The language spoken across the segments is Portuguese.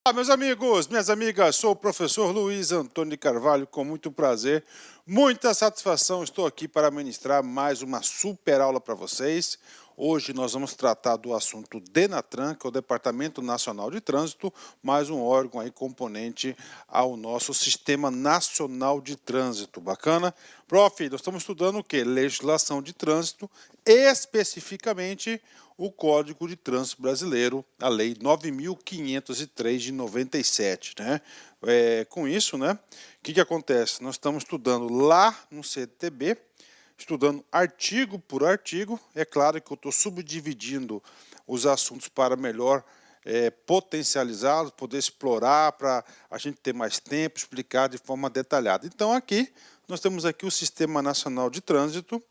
Olá, meus amigos, minhas amigas, sou o professor Luiz Antônio de Carvalho, com muito prazer, muita satisfação, estou aqui para ministrar mais uma super aula para vocês. Hoje nós vamos tratar do assunto DENATRAN, que é o Departamento Nacional de Trânsito, mais um órgão aí componente ao nosso Sistema Nacional de Trânsito. Bacana? Prof, nós estamos estudando o quê? Legislação de trânsito, especificamente o Código de Trânsito Brasileiro, a Lei 9.503 de 97, né? Com isso, né, o que acontece? Nós estamos estudando lá no CTB, estudando artigo por artigo. É claro que eu estou subdividindo os assuntos para melhor potencializá-los, poder explorar, para a gente ter mais tempo, explicar de forma detalhada. Então, aqui, nós temos aqui o Sistema Nacional de Trânsito,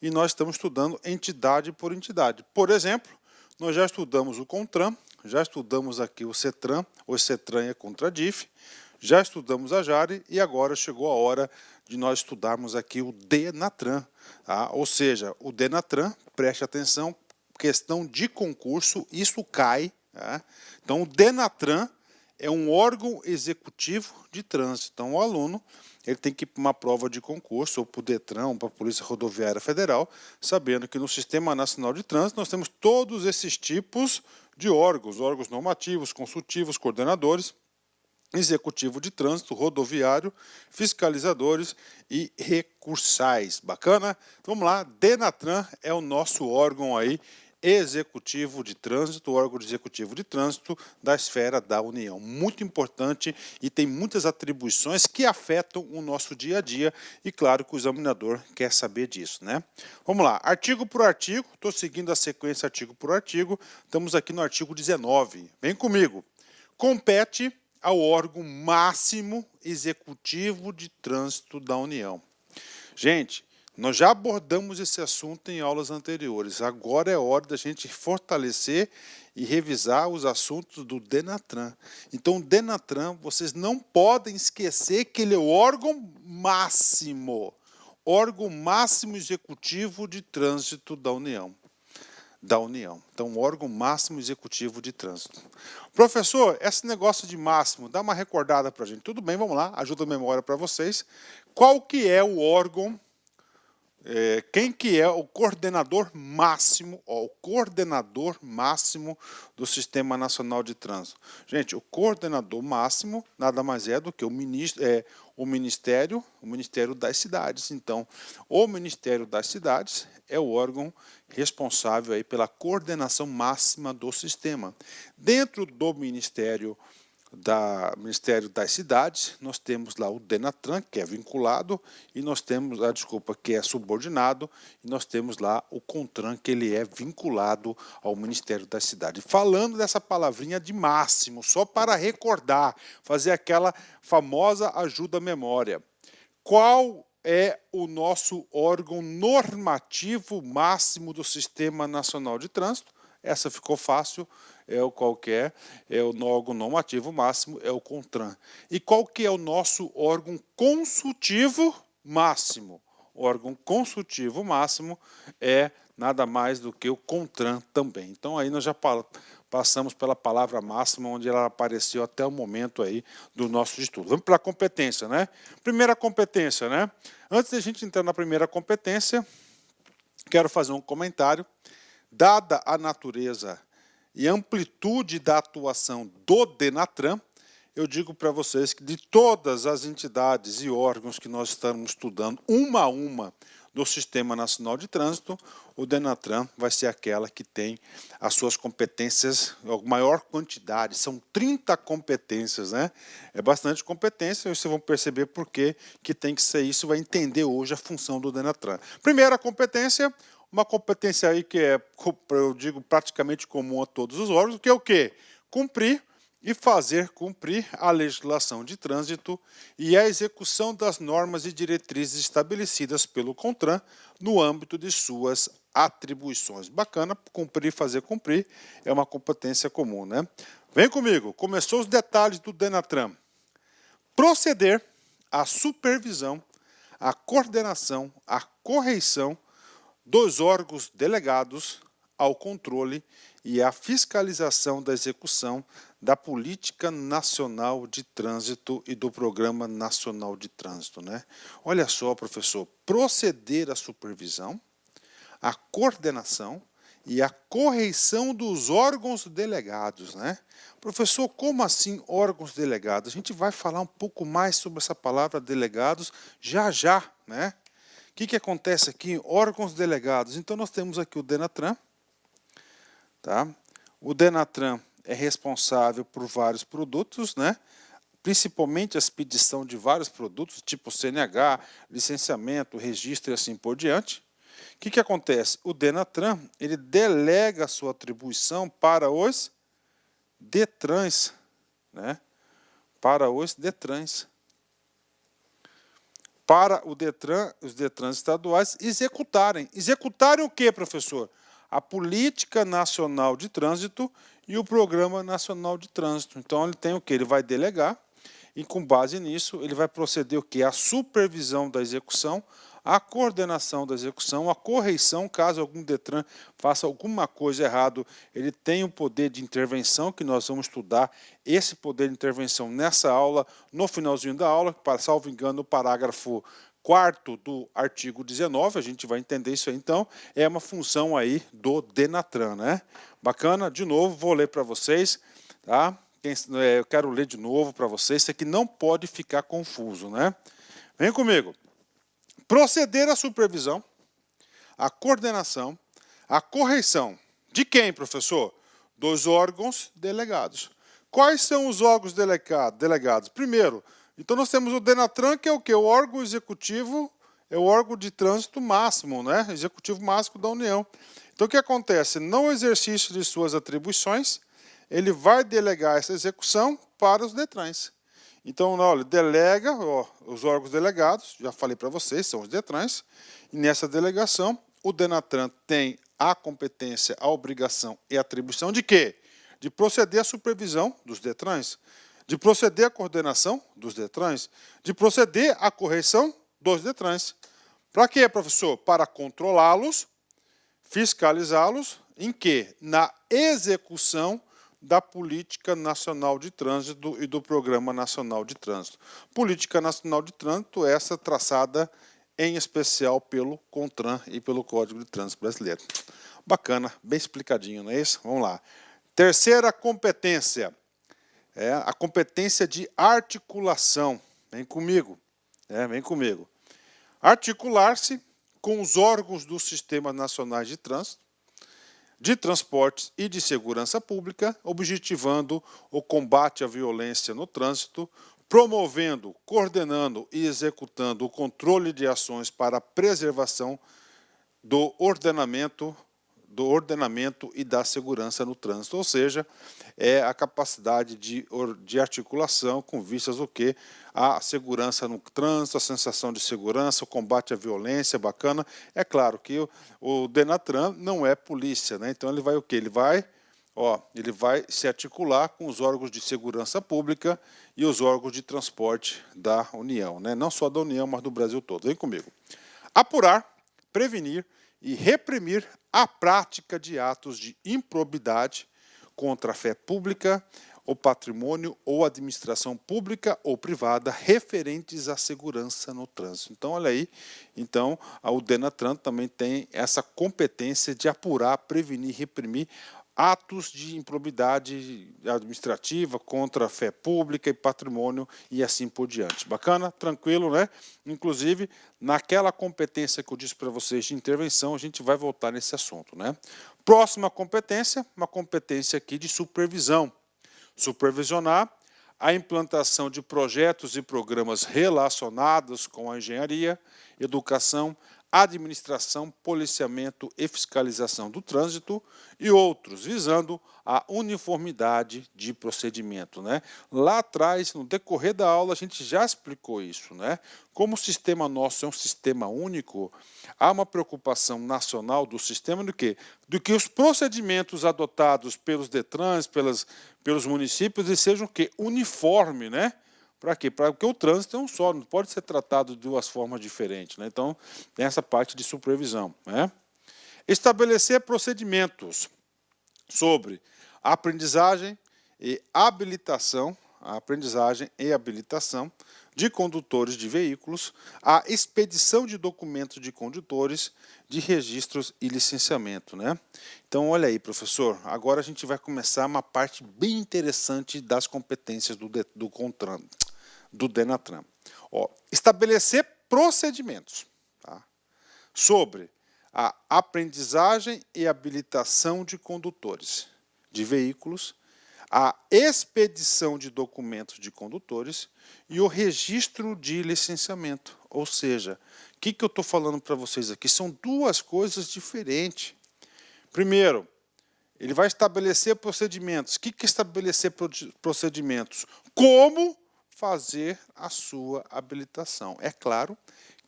e nós estamos estudando entidade por entidade. Por exemplo, nós já estudamos o CONTRAN, já estudamos aqui o CETRAN, o CETRAN é contra a DIF, já estudamos a JARE e agora chegou a hora de nós estudarmos aqui o DENATRAN. Tá? Ou seja, o DENATRAN, preste atenção, questão de concurso, isso cai. Tá? Então, o DENATRAN é um órgão executivo de trânsito. Então, o aluno ele tem que ir para uma prova de concurso, ou para o DETRAN, ou para a Polícia Rodoviária Federal, sabendo que no Sistema Nacional de Trânsito nós temos todos esses tipos de órgãos, órgãos normativos, consultivos, coordenadores, executivo de trânsito, rodoviário, fiscalizadores e recursais. Bacana? Então, vamos lá, DENATRAN é o nosso órgão aí executivo de trânsito, órgão executivo de trânsito da esfera da União. Muito importante e tem muitas atribuições que afetam o nosso dia a dia e claro que o examinador quer saber disso, né? Vamos lá, artigo por artigo, estou seguindo a sequência artigo por artigo, estamos aqui no artigo 19. Vem comigo. Compete ao órgão máximo executivo de trânsito da União. Gente, nós já abordamos esse assunto em aulas anteriores. Agora é hora da gente fortalecer e revisar os assuntos do DENATRAN. Então, o DENATRAN, vocês não podem esquecer que ele é o órgão máximo executivo de trânsito da União. Então, o órgão máximo executivo de trânsito. Professor, esse negócio de máximo, dá uma recordada para a gente. Tudo bem, vamos lá, ajuda a memória para vocês. Qual que é o órgão, quem que é o coordenador máximo, o coordenador máximo do Sistema Nacional de Trânsito? Gente, o coordenador máximo nada mais é do que o Ministério das Cidades. Então, o Ministério das Cidades é o órgão responsável aí pela coordenação máxima do sistema. Dentro do Ministério das Cidades, nós temos lá o DENATRAN, que é vinculado, e nós temos, que é subordinado, e nós temos lá o CONTRAN, que ele é vinculado ao Ministério das Cidades. Falando dessa palavrinha de máximo, só para recordar, fazer aquela famosa ajuda à memória. Qual é o nosso órgão normativo máximo do Sistema Nacional de Trânsito? Essa ficou fácil, é o qualquer, é o órgão normativo máximo, é o CONTRAN. E qual que é o nosso órgão consultivo máximo? O órgão consultivo máximo é nada mais do que o CONTRAN também. Então aí nós já passamos pela palavra máxima, onde ela apareceu até o momento aí do nosso estudo. Vamos para a competência, né? Primeira competência, né? Antes de a gente entrar na primeira competência, quero fazer um comentário. Dada a natureza e amplitude da atuação do DENATRAN, eu digo para vocês que de todas as entidades e órgãos que nós estamos estudando, uma a uma, do Sistema Nacional de Trânsito, o DENATRAN vai ser aquela que tem as suas competências, a maior quantidade, são 30 competências, né? É bastante competência, vocês vão perceber por que tem que ser isso, vai entender hoje a função do DENATRAN. Primeira competência, uma competência aí que é, eu digo, praticamente comum a todos os órgãos, que é o quê? Cumprir e fazer cumprir a legislação de trânsito e a execução das normas e diretrizes estabelecidas pelo CONTRAN no âmbito de suas atribuições. Bacana, cumprir e fazer cumprir é uma competência comum, né? Vem comigo, começou os detalhes do DENATRAN. Proceder à supervisão, à coordenação, à correição dos órgãos delegados ao controle e à fiscalização da execução da Política Nacional de Trânsito e do Programa Nacional de Trânsito, né? Olha só, professor, proceder à supervisão, à coordenação e à correição dos órgãos delegados, né? Professor, como assim órgãos delegados? A gente vai falar um pouco mais sobre essa palavra delegados já, né? O que acontece aqui? Órgãos delegados. Então, nós temos aqui o Denatran, tá? O Denatran é responsável por vários produtos, né? Principalmente a expedição de vários produtos, tipo CNH, licenciamento, registro e assim por diante. O que acontece? O Denatran, ele delega a sua atribuição para os Detrans, né? Para os Detrans. Para o Detran, os Detrans estaduais executarem. Executarem o quê, professor? A Política Nacional de Trânsito e o Programa Nacional de Trânsito. Então, ele tem o quê? Ele vai delegar e, com base nisso, ele vai proceder o quê? A supervisão da execução, a coordenação da execução, a correição, caso algum Detran faça alguma coisa errada, ele tem o poder de intervenção, que nós vamos estudar esse poder de intervenção nessa aula, no finalzinho da aula, para, salvo engano, no parágrafo 4º do artigo 19, a gente vai entender isso aí, então, é uma função aí do Denatran, né? Bacana? De novo, vou ler para vocês, tá? Eu quero ler de novo para vocês, isso aqui não pode ficar confuso, né? Vem comigo. Proceder à supervisão, à coordenação, à correição. De quem, professor? Dos órgãos delegados. Quais são os órgãos delegados? Primeiro, então nós temos o Denatran, que é o quê? O órgão executivo, é o órgão de trânsito máximo, né? Executivo máximo da União. Então o que acontece? No exercício de suas atribuições, ele vai delegar essa execução para os Detrans. Então, olha, delega os órgãos delegados, já falei para vocês, são os Detrans, e nessa delegação, o Denatran tem a competência, a obrigação e a atribuição de quê? De proceder à supervisão dos Detrans, de proceder à coordenação dos Detrans, de proceder à correção dos Detrans. Para quê, professor? Para controlá-los, fiscalizá-los, em quê? Na execução da Política Nacional de Trânsito e do Programa Nacional de Trânsito. Política Nacional de Trânsito, essa traçada em especial pelo CONTRAN e pelo Código de Trânsito Brasileiro. Bacana, bem explicadinho, não é isso? Vamos lá. Terceira competência, é a competência de articulação. Vem comigo, vem comigo. Articular-se com os órgãos dos sistemas nacionais de trânsito, de transportes e de segurança pública, objetivando o combate à violência no trânsito, promovendo, coordenando e executando o controle de ações para a preservação do ordenamento e da segurança no trânsito, ou seja, é a capacidade de articulação com vistas ao quê? A segurança no trânsito, a sensação de segurança, o combate à violência, bacana. É claro que o Denatran não é polícia, né? Então ele vai o quê? Ele vai se articular com os órgãos de segurança pública e os órgãos de transporte da União, né? Não só da União, mas do Brasil todo. Vem comigo. Apurar, prevenir e reprimir a prática de atos de improbidade contra a fé pública, o patrimônio ou administração pública ou privada referentes à segurança no trânsito. Então, olha aí, então, o Denatran também tem essa competência de apurar, prevenir, reprimir atos de improbidade administrativa contra a fé pública e patrimônio e assim por diante. Bacana? Tranquilo, né? Inclusive, naquela competência que eu disse para vocês de intervenção, a gente vai voltar nesse assunto, né? Próxima competência, uma competência aqui de supervisão. Supervisionar a implantação de projetos e programas relacionados com a engenharia, educação, administração, policiamento e fiscalização do trânsito e outros, visando a uniformidade de procedimento, né? Lá atrás, no decorrer da aula, a gente já explicou isso, né? Como o sistema nosso é um sistema único, há uma preocupação nacional do sistema do quê? Do que os procedimentos adotados pelos Detrans, pelos municípios, eles sejam o quê? Uniforme, né? Para quê? Porque o trânsito é um só, não pode ser tratado de duas formas diferentes, né? Então, tem essa parte de supervisão, né? Estabelecer procedimentos sobre aprendizagem, e habilitação, a aprendizagem e habilitação de condutores de veículos, a expedição de documentos de condutores, de registros e licenciamento, né? Então, olha aí, professor, agora a gente vai começar uma parte bem interessante das competências do Denatran. Ó, estabelecer procedimentos, tá, sobre a aprendizagem e habilitação de condutores de veículos, a expedição de documentos de condutores e o registro de licenciamento. Ou seja, o que eu estou falando para vocês aqui? São duas coisas diferentes. Primeiro, ele vai estabelecer procedimentos. O que é estabelecer procedimentos? Como fazer a sua habilitação. É claro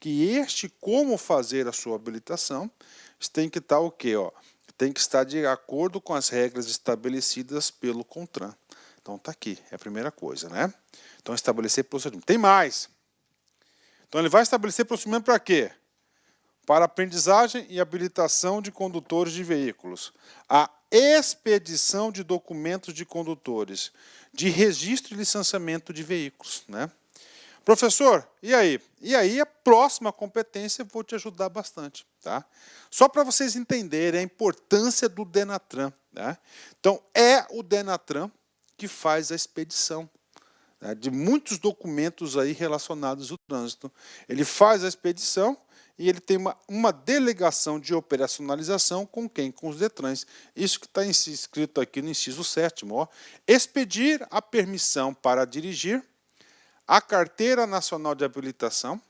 que como fazer a sua habilitação tem que estar o quê? Ó, tem que estar de acordo com as regras estabelecidas pelo CONTRAN. Então está aqui, é a primeira coisa, né? Então estabelecer procedimento. Tem mais. Então ele vai estabelecer procedimento para quê? Para aprendizagem e habilitação de condutores de veículos. A expedição de documentos de condutores, de registro e licenciamento de veículos, né? Professor, e aí? E aí a próxima competência eu vou te ajudar bastante, tá? Só para vocês entenderem a importância do Denatran, né? Então, é o Denatran que faz a expedição, né, de muitos documentos aí relacionados ao trânsito. Ele faz a expedição e ele tem uma delegação de operacionalização com quem? Com os Detrans. Isso que está escrito aqui no inciso 7º, ó. Expedir a permissão para dirigir, a Carteira Nacional de Habilitação,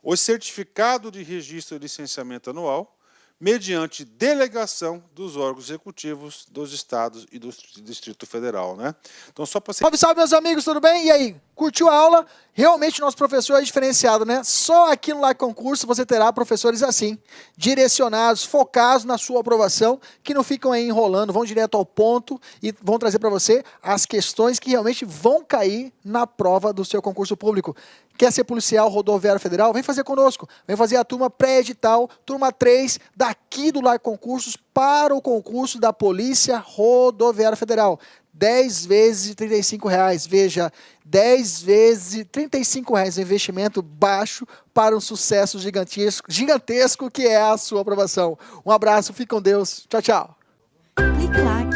o Certificado de Registro e Licenciamento Anual, mediante delegação dos órgãos executivos dos estados e do Distrito Federal, né? Então, só para... Salve, salve, meus amigos, tudo bem? E aí, curtiu a aula? Realmente, nosso professor é diferenciado, né? Só aqui no Like Concurso você terá professores assim, direcionados, focados na sua aprovação, que não ficam aí enrolando, vão direto ao ponto e vão trazer para você as questões que realmente vão cair na prova do seu concurso público. Quer ser policial rodoviário federal? Vem fazer conosco. Vem fazer a turma pré-edital, turma 3, daqui do Like Concursos para o concurso da Polícia Rodoviária Federal. 10 vezes de R$35. Veja, 10 vezes de R$35. Investimento baixo para um sucesso gigantesco que é a sua aprovação. Um abraço, fique com Deus. Tchau, tchau. Clique like.